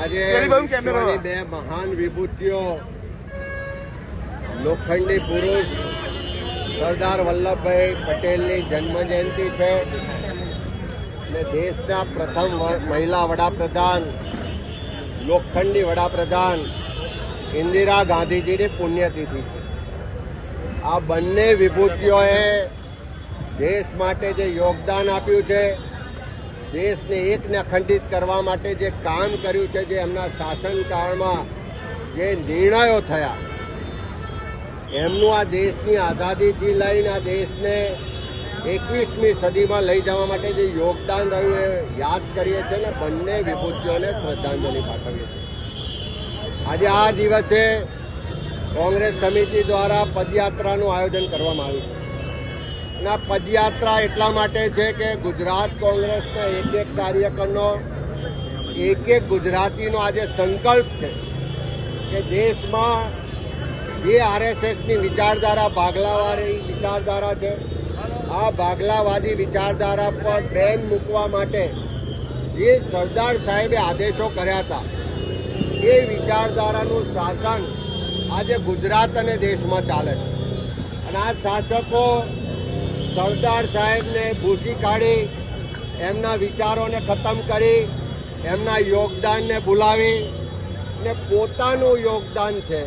આજે વિશ્વની બે મહાન વિભૂતિઓ લોખંડી પુરુષ સરદાર વલ્લભભાઈ પટેલની જન્મજયંતિ છે અને દેશના પ્રથમ મહિલા વડાપ્રધાન લોખંડી વડાપ્રધાન ઇન્દિરા ગાંધીજીની પુણ્યતિથિ છે। આ બંને વિભૂતિઓએ દેશ માટે જે યોગદાન આપ્યું છે, દેશને એકને અખંડિત કરવા માટે જે કામ કર્યું છે, જે એમના શાસનકાળમાં જે નિર્ણયો થયા, એમનું આ દેશની આઝાદીથી લઈને આ દેશને 21મી સદીમાં લઈ જવા માટે જે યોગદાન રહ્યું એ યાદ કરીએ છીએ ને બંને વિભૂતિઓને શ્રદ્ધાંજલિ પાઠવીએ છીએ। આજે આ દિવસે કોંગ્રેસ સમિતિ દ્વારા પદયાત્રાનું આયોજન કરવામાં આવ્યું છે અને આ પદયાત્રા એટલા માટે છે કે ગુજરાત કોંગ્રેસના એક કાર્યકરનો એક ગુજરાતીનો આજે સંકલ્પ છે કે દેશમાં જે આરએસએસની વિચારધારા ભાગલાવાદી વિચારધારા છે, આ ભાગલાવાદી વિચારધારા પર બેન મૂકવા માટે જે સરદાર સાહેબે આદેશો કર્યા હતા, એ વિચારધારાનું શાસન આજે ગુજરાત અને દેશમાં ચાલે છે અને આ શાસકો સરદાર સાહેબને ભૂસી કાઢી એમના વિચારોને ખતમ કરી એમના યોગદાનને ભૂલાવી અને પોતાનું યોગદાન છે,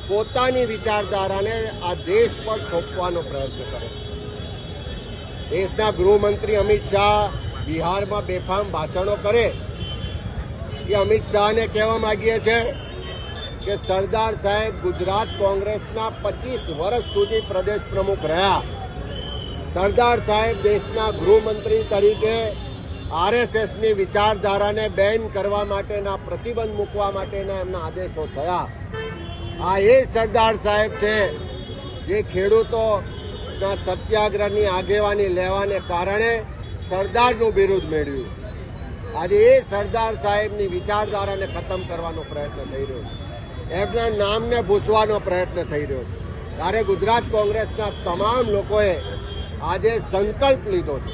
પોતાની વિચારધારાને આ દેશ પર થોપવાનો પ્રયત્ન કરે છે। દેશના ગૃહમંત્રી અમિત શાહ બિહારમાં બેફામ ભાષણો કરે એ અમિત શાહને કહેવા માંગીએ છીએ કે સરદાર સાહેબ ગુજરાત કોંગ્રેસના 25 વર્ષ સુધી પ્રદેશ પ્રમુખ રહ્યા। સરદાર સાહેબ દેશના ગૃહમંત્રી તરીકે આરએસએસની વિચારધારાને બેન કરવા માટેના પ્રતિબંધ મૂકવા માટેના એમના આદેશો થયા। આ એ સરદાર સાહેબ છે જે ખેડૂતોના સત્યાગ્રહની આગેવાની લેવાને કારણે સરદારનું બિરુદ મેળવ્યું। આજે એ સરદાર સાહેબની વિચારધારાને ખતમ કરવાનો પ્રયત્ન થઈ રહ્યો છે, એમના નામને ભૂસવાનો પ્રયત્ન થઈ રહ્યો છે। ત્યારે ગુજરાત કોંગ્રેસના તમામ લોકોએ આજે સંકલ્પ લીધો છે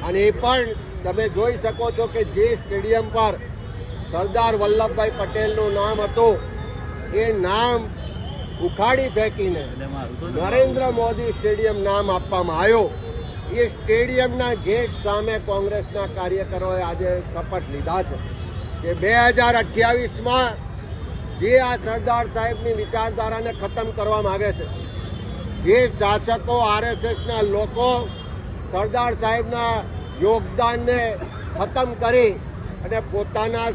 અને એ પણ તમે જોઈ શકો છો કે જે સ્ટેડિયમ પર સરદાર વલ્લભભાઈ પટેલનું નામ હતું, એ નામ ઉખાડી ફેંકીને નરેન્દ્ર મોદી સ્ટેડિયમ નામ આપવામાં આવ્યું। એ સ્ટેડિયમના ગેટ સામે કોંગ્રેસના કાર્યકરોએ આજે શપથ લીધા છે કે 2028માં જે આ સરદાર સાહેબની વિચારધારાને ખતમ કરવા માંગે છે, જે શાસકો આરએસએસના લોકો સરદાર સાહેબના યોગદાનને ખતમ કરી અને પોતાના